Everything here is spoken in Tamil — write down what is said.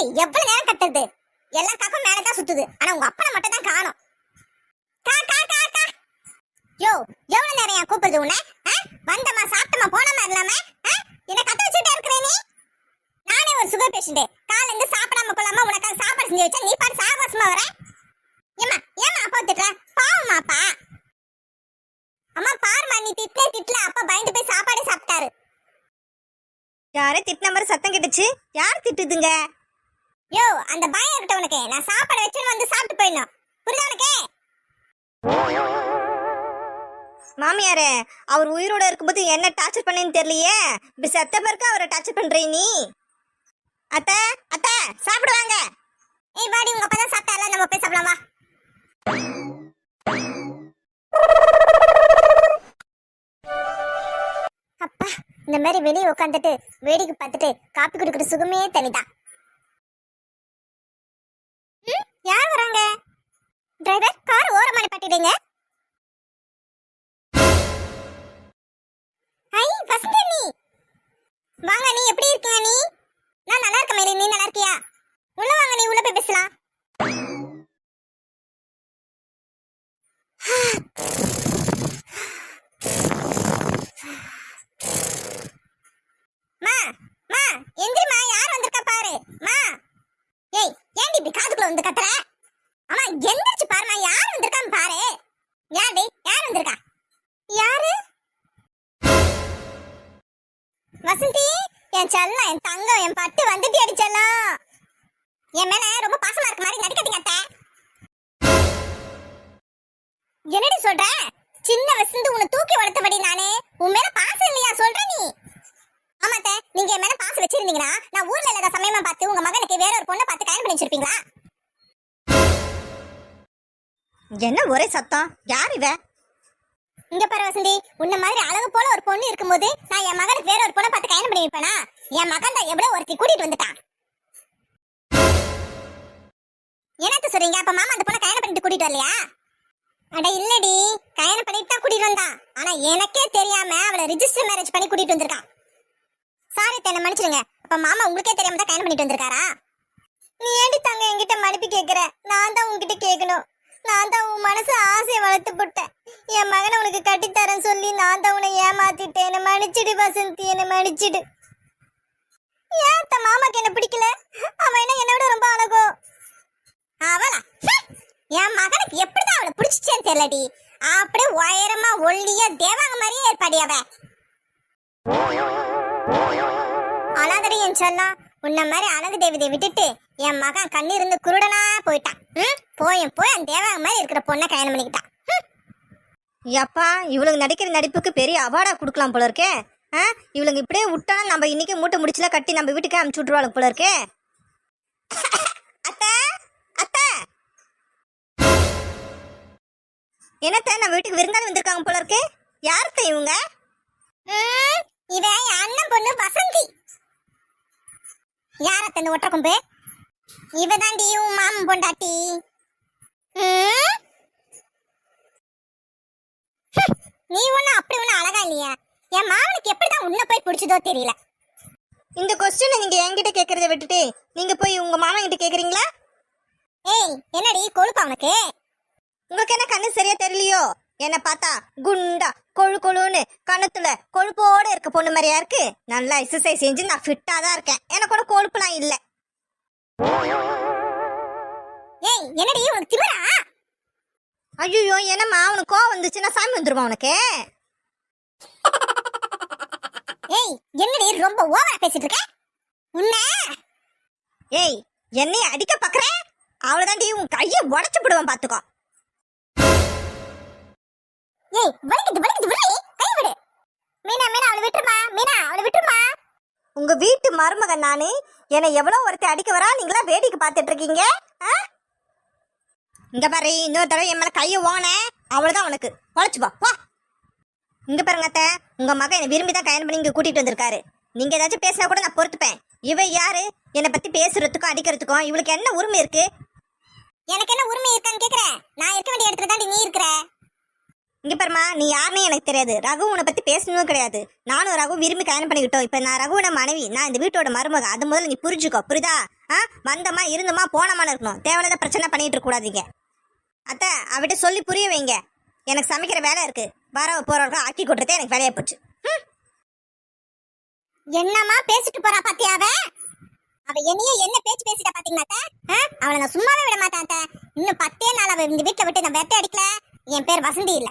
ஏண்டி எவ்வளவு நேரம் கத்துறது? எல்லா காக்கும் மேலதான் சுத்துது, ஆனா உங்க அப்பனை மட்டும் தான் காணோம். கா கா கா கா. யோ, எவ்வளவு நேரம் ஏன் கூப்பிடுது உன்னை? வந்தமா சாப்பிட்டமா போனமா இல்லாம என்ன கத்த வச்சுட்டே இருக்கிறே நீ? நானே ஒரு சுகர் பேஷண்ட், காலைல இருந்து சாப்பிடாம கொள்ளாம உனக்கு சாப்பாடு செஞ்சு வச்சா நீ பாட்டு சாகவாசமா வர. ஏமா ஏமா அப்பா திட்டுற? பாவமா அப்பா. அம்மா பாருமா, நீ திட்டல அப்பா பயந்து போய் சாப்பாடே சாப்பிட்டாரு. யாரே திட்டின மாதிரி சத்தம் கேட்டுச்சு. யார் திட்டுதுங்க? யோ, அந்த பயம் இருக்கட்டும் உனக்கு. நான் சாப்பாடு வச்சுன்னு வந்து சாப்பிட்டு போயிடணும், புரியுதா உனக்கு? மாமியாரே, அவர் உயிரோட இருக்கும்போது என்ன டார்ச்சர் பண்ணேன்னு தெரியலையே. இப்படி செத்த பேருக்கு அவரை டார்ச்சர் பண்றீ நீ. அத்தை அத்தை சாப்பிடுவாங்க. ஏய் வாடி, உங்க அப்பா தான் சாப்பிட்டால, நம்ம போய் சாப்பிடலாம் வா. அப்பா, இந்த மாதிரி வெளியே உட்காந்துட்டு வேடிக்கை பார்த்துட்டு காப்பி குடிக்கிற சுகமே தனிதான். யார் வராங்க? டிரைவர், கார் ஓரமா நிப்பாட்டிடுங்க. ஐ வசந்தி, நீ வாங்க. நீ எப்படி இருக்கீங்க? நீ நான் நல்லா இருக்கேன் மேரி, நீ நல்லா இருக்கியா? உள்ள வாங்க, நீ உள்ள போய் பேசலாம். மா மா எந்திரிமா, யார் வந்திருக்கா பாரு. மா ஏய், ஏன்டி இப்படி காதுக்குள்ள வந்து கத்துற? அம்மா எந்திரிச்சு பாருமா, யார் வந்திருக்கான்னு பாரு. யாரு யார் வந்திருக்கா? யாரு? வசந்தி, என் செல்லம், என் தங்கம், என் பட்டு வந்துட்டு அடிச்சலாம். என் மேல ரொம்ப பாசமா இருக்க மாதிரி நடிக்காதீங்க அத்தை. என்னடி சொல்ற? சின்ன வயசுல உன்னை தூக்கி வளர்த்தபடி நானே. உன் மேல பாசம் இல்லையா சொல்ற நீ? ஆமாத்த, நீங்க என் மேல பாசம் வச்சிருந்தீங்கன்னா நான் ஊர்ல இல்லாத சமயமா பார்த்து உங்க மகனுக்கு வேற ஒரு பொண்ணை பார்த்து கல்யாணம் பண்ணி வச்சிருப்பீங்களா? என்ன ஒரே சத்தம்? யார் இவ? இங்க பாரு வசந்தி, உன்ன மாதிரி அழகு போல ஒரு பொண்ணு இருக்கும்போது நான் என் மகனுக்கு வேற ஒரு பொண்ணை பார்த்து கல்யாணம் பண்ணி வைப்பேனா? என் மகன் தான் எவ்வளவு ஒருத்தி கூட்டிட்டு வந்துட்டான். என்னத்த சொல்றீங்க? அப்ப மாமா அந்த பொண்ணை கல்யாணம் பண்ணிட்டு கூட்டிட்டு வரலையா? அட இல்லடி, கல்யாணம் பண்ணிட்டு தான் கூட்டிட்டு வந்தான். ஆனா எனக்கே தெரியாம அவளை ரிஜிஸ்டர் மேரேஜ் பண்ணி கூட்டிட்டு வந்திருக்கான். சாரி, என்ன மன்னிச்சிடுங்க. அப்ப மாமா உங்களுக்கே தெரியாம தான் கல்யாணம் பண்ணிட்டு வந்திருக்காரா? நீ ஏண்டி தங்க என்கிட்ட மன்னிப்பு கேக்குற? நான் தான் உன்கிட்ட கேட்கணும். நான் தான் உன் மனசு ஆசையை வளர்த்து போட்டேன். என் மகனை உனக்கு கட்டித்தரேன்னு சொல்லி நான் தான் உன்னை ஏமாத்திட்டேன். என்ன மன்னிச்சிடு வசந்தி, என்ன மன்னிச்சிடு. ஏன் மாமாக்கு என்ன பிடிக்கல? அவன் என்ன என்னோட ரொம்ப அழகோ? அவளா? என் மகனுக்கு எப்படிதான் அவளை பிடிச்சிச்சேன்னு தெரியலடி. அப்படியே உயரமா ஒல்லியா தேவாங்க மாதிரியே ஏற்பாடி அவ. அழகடி என் சொன்னா, உன்ன மாதிரி அழகு தேவதையை விட்டுட்டு என் மகன் கண்ணிருந்து குருடனா போயிட்டான். போய் அந்த தேவாங்க மாதிரி இருக்கிற பொண்ணை கல்யாணம் பண்ணிக்கிட்டான். அப்பா, இவளுக்கு நடிக்கிற நடிப்புக்கு பெரிய அவார்டா கொடுக்கலாம் போல இருக்கே. இவளுங்க இப்படியே விட்டா நம்ம இன்னைக்கு மூட்டை முடிச்சுல கட்டி நம்ம வீட்டுக்கு அனுப்பிச்சு விட்டுருவாளுங்க போல இருக்கே. அத்தை அத்தை, என்னத்த நம்ம வீட்டுக்கு விருந்தாளி வந்திருக்காங்க போல இருக்கு. யார்த்த இவங்க? இவன் என் அண்ணன் பொண்ணு வசந்தி. யாரத்த இந்த ஒற்றை கொம்பு? இவதாண்டி உன் மாமன் பொண்டாட்டி. நீ ஒண்ணு அப்படி ஒண்ணு அழகா இல்லையா? என் மாமனுக்கு எப்படிதான் உன்னை போய் பிடிச்சதோ தெரியல. இந்த கொஸ்டினை நீங்க என்கிட்ட கேக்குறத விட்டுட்டு நீங்க போய் உங்க மாமா கிட்ட கேக்குறீங்களா? ஏய், என்னடி கொழுப்பா உனக்கு? உங்களுக்கு என்ன கண்ணு சரியா தெரியலையோ? என்ன பார்த்தா குண்டா கொழு கொழுன்னு கணத்துல கொழுப்போட இருக்க பொண்ணு மாதிரியா இருக்கு. நல்லா எக்ஸசைஸ் செஞ்சு நான் ஃபிட்டா தான் இருக்கேன். எனக்கு கூட கொழுப்புலாம் இல்ல. ஏய், என்னடி உனக்கு திமிரா? ஐயோ, என்னம்மா உனக்கு கோவம் வந்துச்சுன்னா சாமி வந்துருமா உனக்கு? ஏய், என்னடி ரொம்ப ஓவரா பேசிட்டு இருக்க? உன்னை ஏய், என்னைய அடிக்க பாக்குற? அவ்வளவுதாண்டி, உன் கையை உடைச்சு போடுவான் பாத்துக்கோ. ஏய், வலிக்குது விடு, கை விடு. மீனா அவளை விட்டுருமா, அவளை விட்டுருமா. உங்க வீட்டு மருமகன் நானு. என்னை எவ்வளவு ஒருத்தி அடிக்க வரா, நீங்களா வேடிக்கை பார்த்துட்டு இருக்கீங்க. இங்க பாரு, இன்னொரு தடவை என் மேல கையை ஓன அவ்வளவுதான் உனக்கு. உழைச்சு பா. இங்க பாருங்க அத்தை, உங்க மகன் என்னை விரும்பி தான் கல்யாணம் பண்ணி இங்க கூட்டிட்டு வந்திருக்காரு. நீங்க ஏதாச்சும் பேசினா கூட நான் பொறுத்துப்பேன். இவ யாரு என்னை பத்தி பேசுறதுக்கும் அடிக்கிறதுக்கும்? இவளுக்கு என்ன உரிமை இருக்கு? எனக்கு என்ன உரிமை இருக்கான்னு கேக்குற? நான் இருக்க வேண்டிய இடத்துல தாண்டி நீ இருக்கிற. இங்க பாருமா, நீ யாருன்னு எனக்கு தெரியாது. ரகு உன்னை பத்தி பேசணும் கிடையாது. நானும் ரகு விரும்பி கல்யாணம் பண்ணிக்கிட்டோம். இப்ப நான் ரகுவோட மனைவி, நான் இந்த வீட்டோட மருமக. அது முதல்ல நீ புரிஞ்சுக்கோ, புரியுதா? வந்தமா இருந்தமா போனமான்னு இருக்கணும். தேவையில்லாத பிரச்சனை பண்ணிட்டு இருக்க கூடாதீங்க. அத்தை அவட்ட சொல்லி புரிய வைங்க. எனக்கு சமைக்கிற வேலை இருக்கு. வரவ போறவங்க ஆக்கி கொட்டுறதே எனக்கு வேலையா போச்சு. என்னமா பேசிட்டு போறா பாத்தியா அவ என்னையே என்ன பேச்சு பேசிட்டா பாத்தீங்களா? அவளை நான் சும்மாவே விட மாட்டேன். இன்னும் 10 நாள் அவ இந்த வீட்டுல விட்டு நான் வெட்டை அடிக்கல. என் பேர் வசந்தி இல்ல.